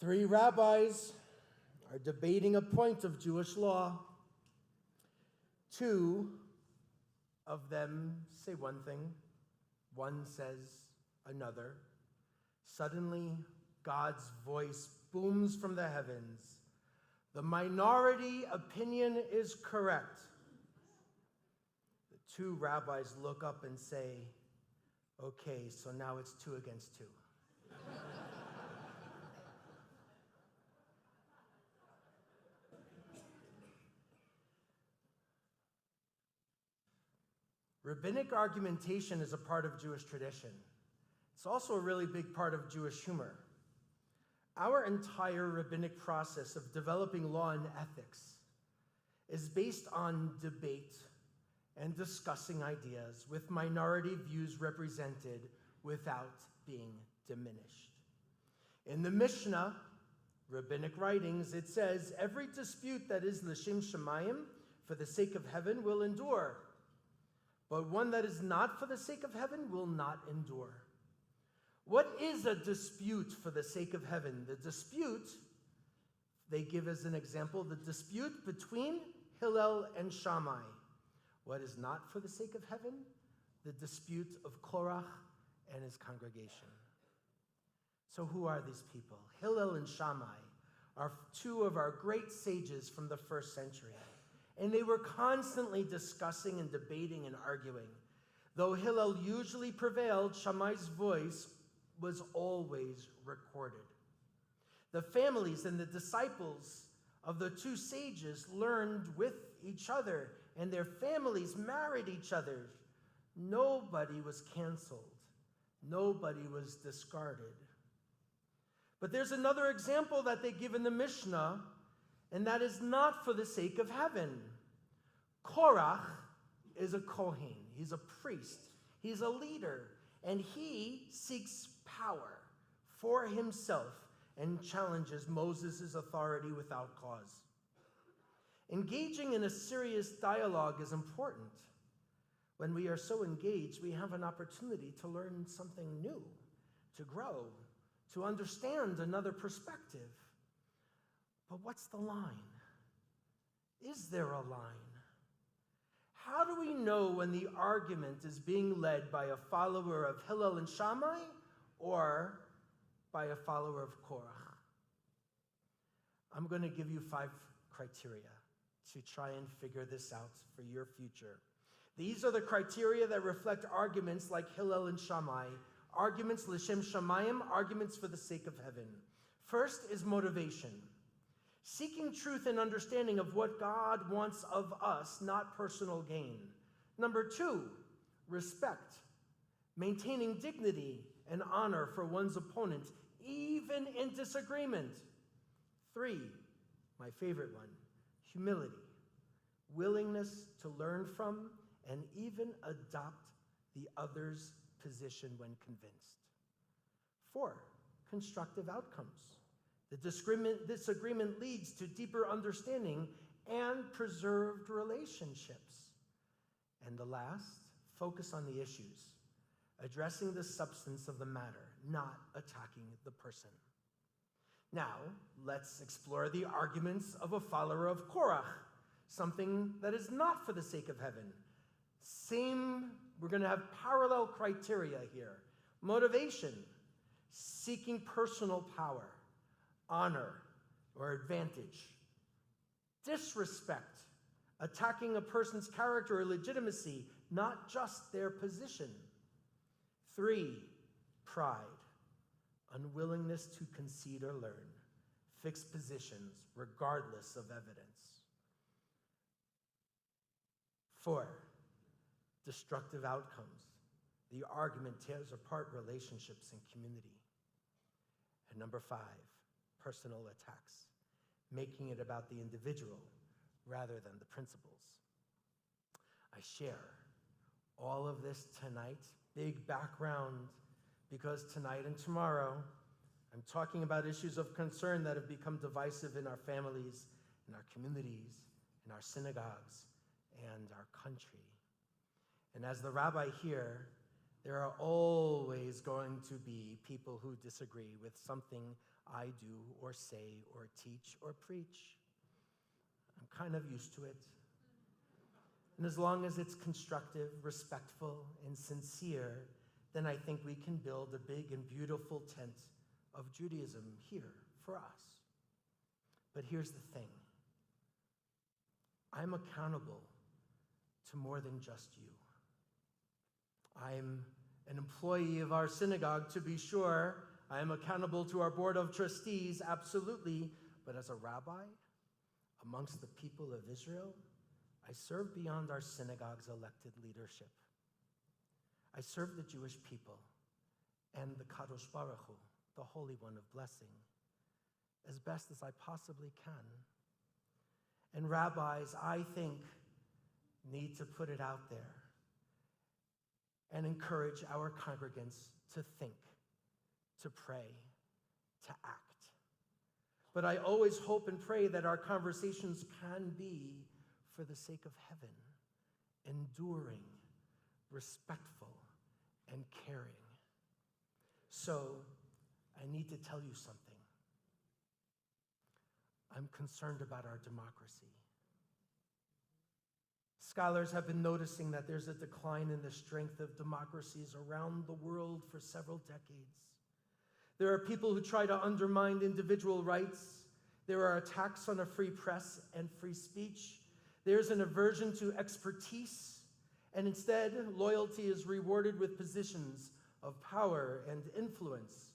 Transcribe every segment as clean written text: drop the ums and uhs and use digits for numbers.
Three rabbis are debating a point of Jewish law. Two of them say one thing, one says another. Suddenly, God's voice booms from the heavens. The minority opinion is correct. The two rabbis look up and say, okay, so now it's 2 against 2. Rabbinic argumentation is a part of Jewish tradition. It's also a really big part of Jewish humor. Our entire rabbinic process of developing law and ethics is based on debate and discussing ideas with minority views represented without being diminished. In the Mishnah, rabbinic writings, it says, every dispute that is l'shem shamayim, for the sake of heaven, will endure. But one that is not for the sake of heaven will not endure. What is a dispute for the sake of heaven? The dispute, they give as an example, the dispute between Hillel and Shammai. What is not for the sake of heaven? The dispute of Korach and his congregation. So who are these people? Hillel and Shammai are two of our great sages from the first century. And they were constantly discussing and debating and arguing. Though Hillel usually prevailed, Shammai's voice was always recorded. The families and the disciples of the two sages learned with each other, and their families married each other. Nobody was canceled. Nobody was discarded. But there's another example that they give in the Mishnah, and that is not for the sake of heaven. Korach is a Kohen. He's a priest. He's a leader. And he seeks power for himself and challenges Moses' authority without cause. Engaging in a serious dialogue is important. When we are so engaged, we have an opportunity to learn something new, to grow, to understand another perspective. But what's the line? Is there a line? How do we know when the argument is being led by a follower of Hillel and Shammai or by a follower of Korach? I'm going to give you 5 criteria to try and figure this out for your future. These are the criteria that reflect arguments like Hillel and Shammai, arguments l'shem shamayim, arguments for the sake of heaven. First is motivation. Seeking truth and understanding of what God wants of us, not personal gain. Number 2, respect. Maintaining dignity and honor for one's opponent, even in disagreement. 3, my favorite one, humility. Willingness to learn from and even adopt the other's position when convinced. 4, constructive outcomes. The disagreement leads to deeper understanding and preserved relationships. And the last, focus on the issues, addressing the substance of the matter, not attacking the person. Now, let's explore the arguments of a follower of Korach, something that is not for the sake of heaven. We're going to have parallel criteria here. Motivation, seeking personal power, honor or advantage. Disrespect, attacking a person's character or legitimacy, not just their position. 3, pride, unwillingness to concede or learn, fixed positions regardless of evidence. 4, destructive outcomes. The argument tears apart relationships and community. And number 5, personal attacks, making it about the individual rather than the principles. I share all of this tonight, big background, because tonight and tomorrow, I'm talking about issues of concern that have become divisive in our families, in our communities, in our synagogues, and our country. And as the rabbi here, There are always going to be people who disagree with something I do or say or teach or preach. I'm kind of used to it. And as long as it's constructive, respectful, and sincere, then I think we can build a big and beautiful tent of Judaism here for us. But here's the thing. I'm accountable to more than just you. I'm an employee of our synagogue, to be sure. I am accountable to our board of trustees, absolutely. But as a rabbi, amongst the people of Israel, I serve beyond our synagogue's elected leadership. I serve the Jewish people and the Kadosh Baruch Hu, the Holy One of Blessing, as best as I possibly can. And rabbis, I think, need to put it out there and encourage our congregants to think, to pray, to act. But I always hope and pray that our conversations can be for the sake of heaven, enduring, respectful, and caring. So, I need to tell you something. I'm concerned about our democracy. Scholars have been noticing that there's a decline in the strength of democracies around the world for several decades. There are people who try to undermine individual rights. There are attacks on a free press and free speech. There's an aversion to expertise, and instead, loyalty is rewarded with positions of power and influence.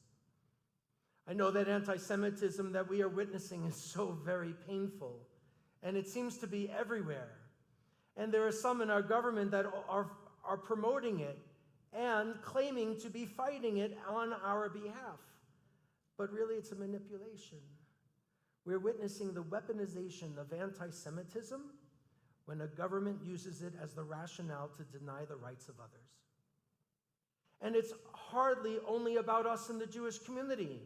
I know that anti-Semitism that we are witnessing is so very painful, and it seems to be everywhere. And there are some in our government that are promoting it and claiming to be fighting it on our behalf. But really, it's a manipulation. We're witnessing the weaponization of anti-Semitism when a government uses it as the rationale to deny the rights of others. And it's hardly only about us in the Jewish community.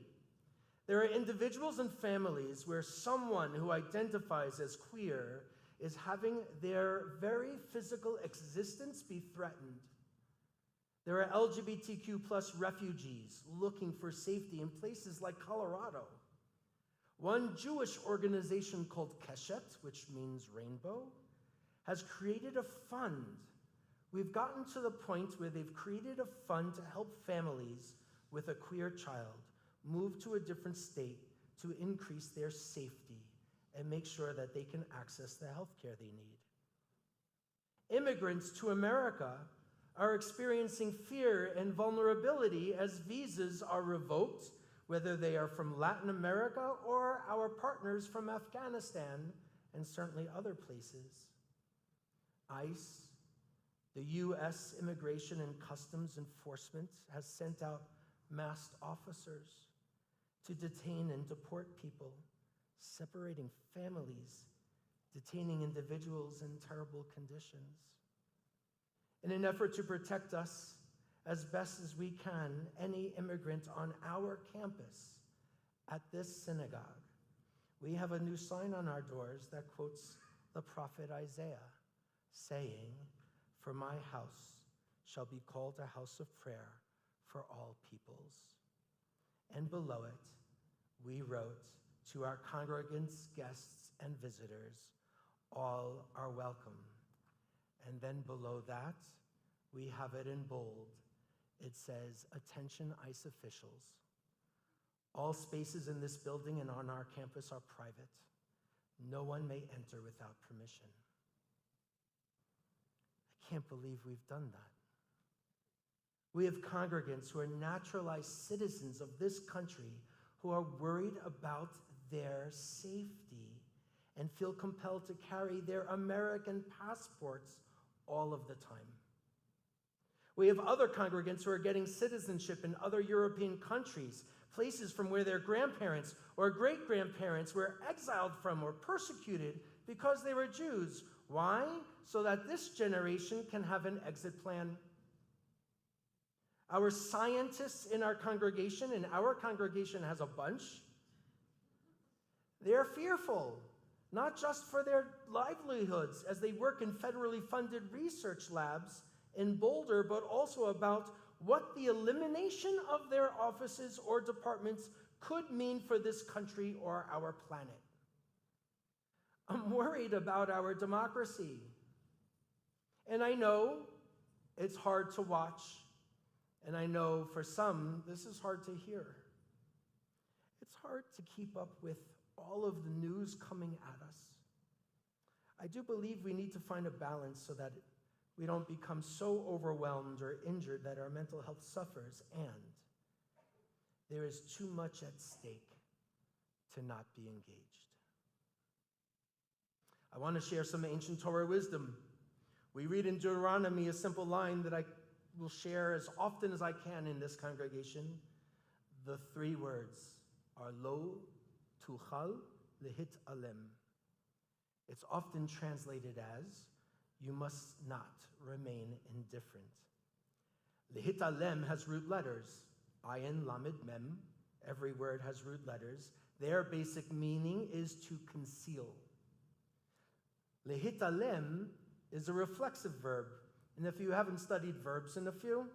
There are individuals and families where someone who identifies as queer is having their very physical existence be threatened. There are LGBTQ+ refugees looking for safety in places like Colorado. One Jewish organization called Keshet, which means rainbow, has created a fund. We've gotten to the point where they've created a fund to help families with a queer child move to a different state to increase their safety and make sure that they can access the health care they need. Immigrants to America are experiencing fear and vulnerability as visas are revoked, whether they are from Latin America or our partners from Afghanistan and certainly other places. ICE, the U.S. Immigration and Customs Enforcement, has sent out masked officers to detain and deport people, separating families, detaining individuals in terrible conditions. In an effort to protect us as best as we can, any immigrant on our campus at this synagogue, we have a new sign on our doors that quotes the prophet Isaiah, saying, "For my house shall be called a house of prayer for all peoples." And below it, we wrote, "To our congregants, guests, and visitors, all are welcome." And then below that, we have it in bold. It says, "Attention ICE officials. All spaces in this building and on our campus are private. No one may enter without permission." I can't believe we've done that. We have congregants who are naturalized citizens of this country who are worried about their safety and feel compelled to carry their American passports all of the time. We have other congregants who are getting citizenship in other European countries, places from where their grandparents or great-grandparents were exiled from or persecuted because they were Jews. Why? So that this generation can have an exit plan. Our scientists in our congregation, and our congregation has a bunch, they're fearful, not just for their livelihoods as they work in federally funded research labs in Boulder, but also about what the elimination of their offices or departments could mean for this country or our planet. I'm worried about our democracy. And I know it's hard to watch, and I know for some this is hard to hear. It's hard to keep up with all of the news coming at us. I do believe we need to find a balance so that we don't become so overwhelmed or injured that our mental health suffers, and there is too much at stake to not be engaged. I want to share some ancient Torah wisdom. We read in Deuteronomy a simple line that I will share as often as I can in this congregation. The three words are lo tuchal lehit alem. It's often translated as, you must not remain indifferent. Lehit alem has root letters, ayin, lamed, mem. Every word has root letters. Their basic meaning is to conceal. Lehit alem is a reflexive verb. And if you haven't studied verbs in a few,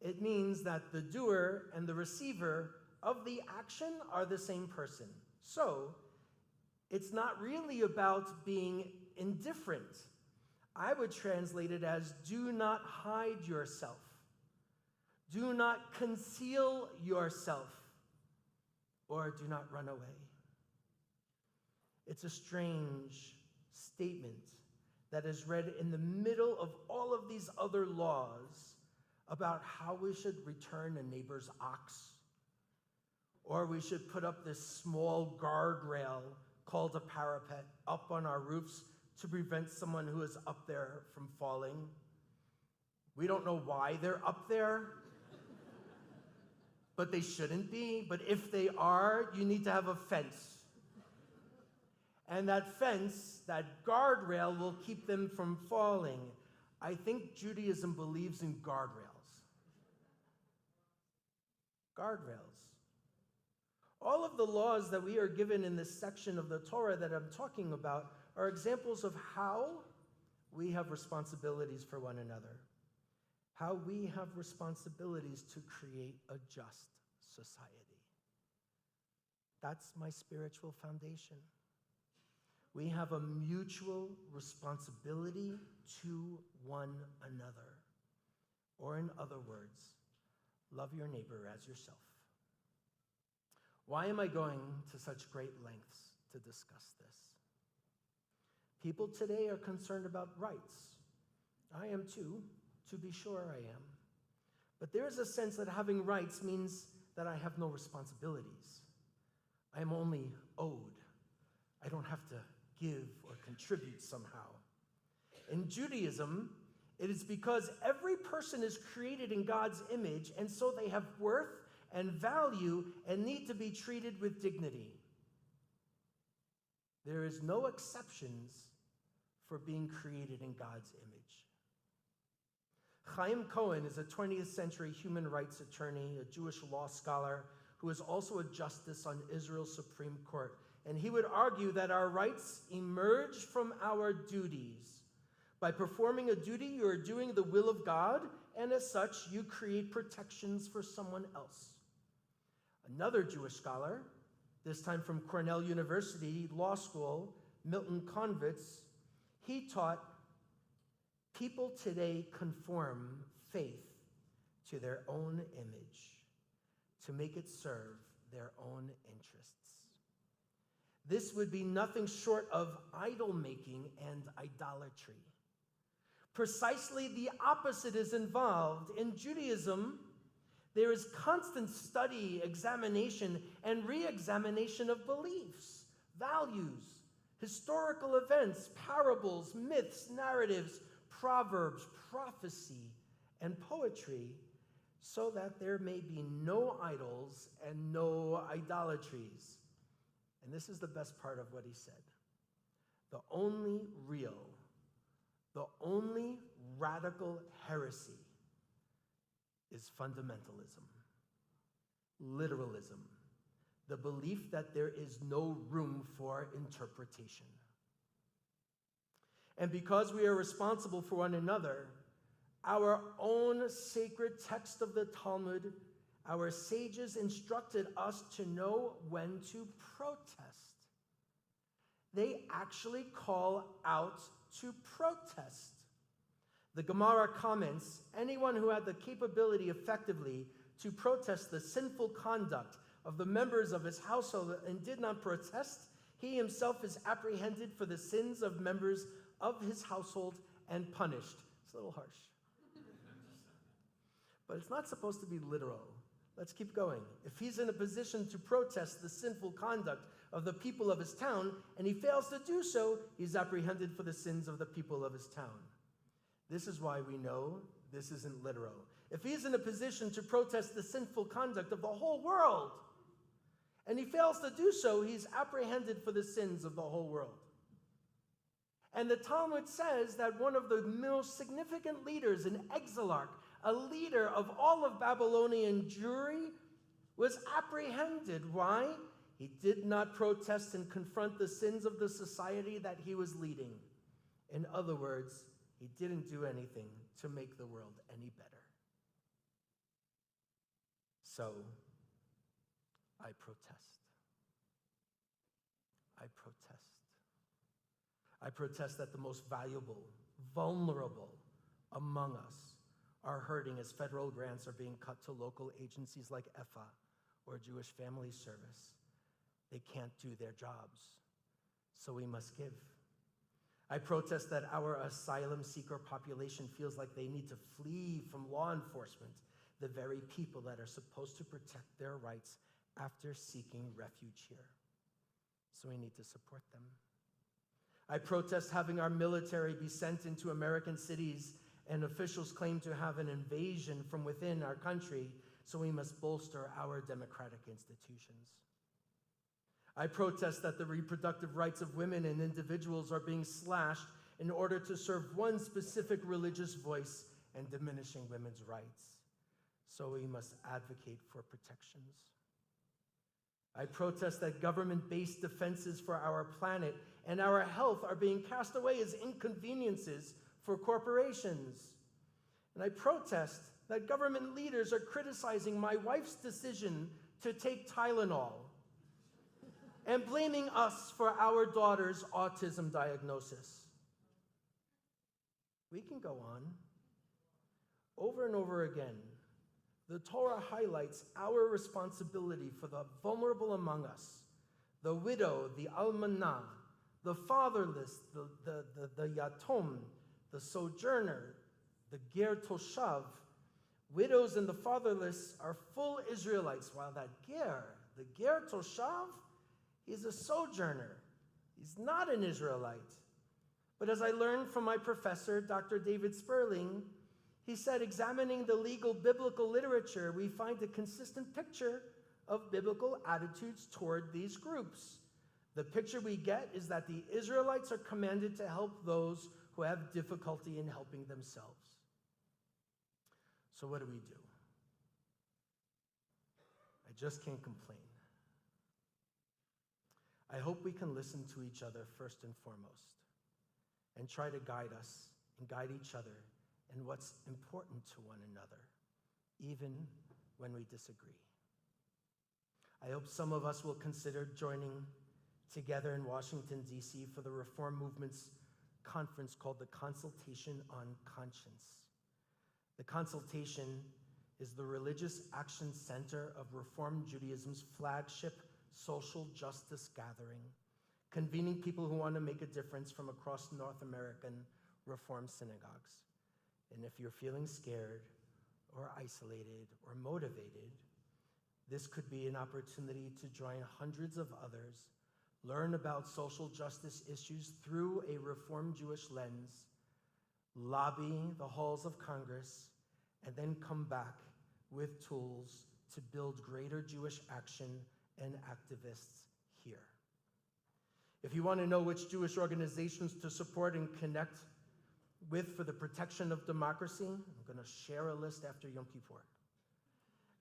it means that the doer and the receiver of the action are the same person. So, it's not really about being indifferent. I would translate it as, do not hide yourself. Do not conceal yourself, or do not run away. It's a strange statement that is read in the middle of all of these other laws about how we should return a neighbor's ox, or we should put up this small guardrail called a parapet up on our roofs to prevent someone who is up there from falling. We don't know why they're up there, but they shouldn't be. But if they are, you need to have a fence. And that fence, that guardrail, will keep them from falling. I think Judaism believes in guardrails. Guardrails. All of the laws that we are given in this section of the Torah that I'm talking about are examples of how we have responsibilities for one another, how we have responsibilities to create a just society. That's my spiritual foundation. We have a mutual responsibility to one another. Or in other words, love your neighbor as yourself. Why am I going to such great lengths to discuss this? People today are concerned about rights. I am too, to be sure I am. But there is a sense that having rights means that I have no responsibilities. I am only owed. I don't have to give or contribute somehow. In Judaism, it is because every person is created in God's image, and so they have worth and value and need to be treated with dignity. There is no exceptions for being created in God's image. Chaim Cohen is a 20th century human rights attorney, a Jewish law scholar, who is also a justice on Israel's Supreme Court. And he would argue that our rights emerge from our duties. By performing a duty, you are doing the will of God, and as such, you create protections for someone else. Another Jewish scholar, this time from Cornell University Law School, Milton Konvitz, he taught, people today conform faith to their own image to make it serve their own interests. This would be nothing short of idol-making and idolatry. Precisely the opposite is involved. In Judaism, there is constant study, examination, and re-examination of beliefs, values, historical events, parables, myths, narratives, proverbs, prophecy, and poetry, so that there may be no idols and no idolatries. And this is the best part of what he said. The only real, the only radical heresy is fundamentalism, literalism, the belief that there is no room for interpretation. And because we are responsible for one another, our own sacred text of the Talmud, our sages instructed us to know when to protest. They actually call out to protest. The Gemara comments, anyone who had the capability effectively to protest the sinful conduct of the members of his household and did not protest, he himself is apprehended for the sins of members of his household and punished. It's a little harsh. But it's not supposed to be literal. Let's keep going. If he's in a position to protest the sinful conduct of the people of his town, and he fails to do so, he's apprehended for the sins of the people of his town. This is why we know this isn't literal. If he's in a position to protest the sinful conduct of the whole world, and he fails to do so, he's apprehended for the sins of the whole world. And the Talmud says that one of the most significant leaders, an exilarch, a leader of all of Babylonian Jewry, was apprehended. Why? He did not protest and confront the sins of the society that he was leading. In other words, he didn't do anything to make the world any better. So, I protest. I protest. I protest that the most valuable, vulnerable among us are hurting as federal grants are being cut to local agencies like EFA or Jewish Family Service. They can't do their jobs, so we must give. I protest that our asylum seeker population feels like they need to flee from law enforcement, the very people that are supposed to protect their rights after seeking refuge here. So we need to support them. I protest having our military be sent into American cities and officials claim to have an invasion from within our country, so we must bolster our democratic institutions. I protest that the reproductive rights of women and individuals are being slashed in order to serve one specific religious voice and diminishing women's rights. So we must advocate for protections. I protest that government-based defenses for our planet and our health are being cast away as inconveniences for corporations. And I protest that government leaders are criticizing my wife's decision to take Tylenol and blaming us for our daughter's autism diagnosis. We can go on. Over and over again, the Torah highlights our responsibility for the vulnerable among us, the widow, the almanah, the fatherless, the yatom, the sojourner, the ger toshav. Widows and the fatherless are full Israelites, while that the ger toshav, he's a sojourner. He's not an Israelite. But as I learned from my professor, Dr. David Sperling, he said, examining the legal biblical literature, we find a consistent picture of biblical attitudes toward these groups. The picture we get is that the Israelites are commanded to help those who have difficulty in helping themselves. So what do? I just can't complain. I hope we can listen to each other first and foremost and try to guide us and guide each other in what's important to one another, even when we disagree. I hope some of us will consider joining together in Washington, D.C. for the Reform Movement's conference called the Consultation on Conscience. The Consultation is the Religious Action Center of Reform Judaism's flagship social justice gathering, convening people who want to make a difference from across North American Reform synagogues. And if you're feeling scared or isolated or motivated, this could be an opportunity to join hundreds of others, learn about social justice issues through a Reformed Jewish lens, lobby the halls of Congress, and then come back with tools to build greater Jewish action and activists here. If you want to know which Jewish organizations to support and connect with for the protection of democracy, I'm going to share a list after Yom Kippur.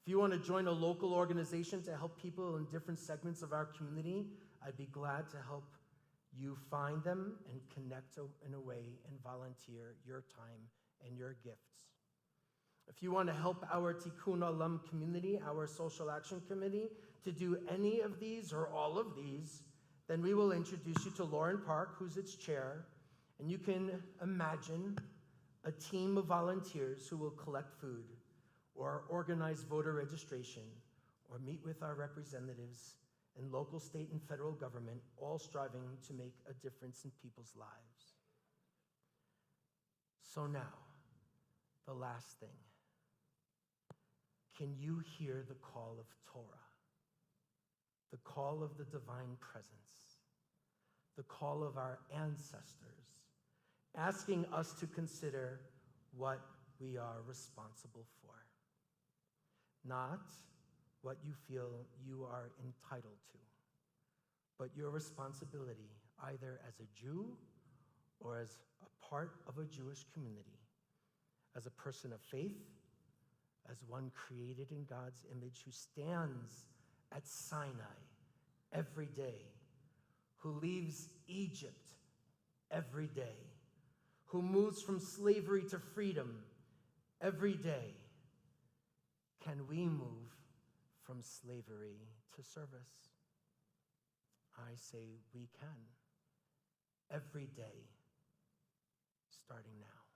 If you want to join a local organization to help people in different segments of our community, I'd be glad to help you find them and connect in a way and volunteer your time and your gifts. If you want to help our Tikkun Olam community, our social action committee, to do any of these or all of these, then we will introduce you to Lauren Park, who's its chair, and you can imagine a team of volunteers who will collect food or organize voter registration or meet with our representatives in local, state, and federal government, all striving to make a difference in people's lives. So now, the last thing. Can you hear the call of Torah? The call of the divine presence, the call of our ancestors, asking us to consider what we are responsible for, not what you feel you are entitled to, but your responsibility either as a Jew or as a part of a Jewish community, as a person of faith, as one created in God's image who stands at Sinai every day, who leaves Egypt every day, who moves from slavery to freedom every day. Can we move from slavery to service? I say we can, every day, starting now.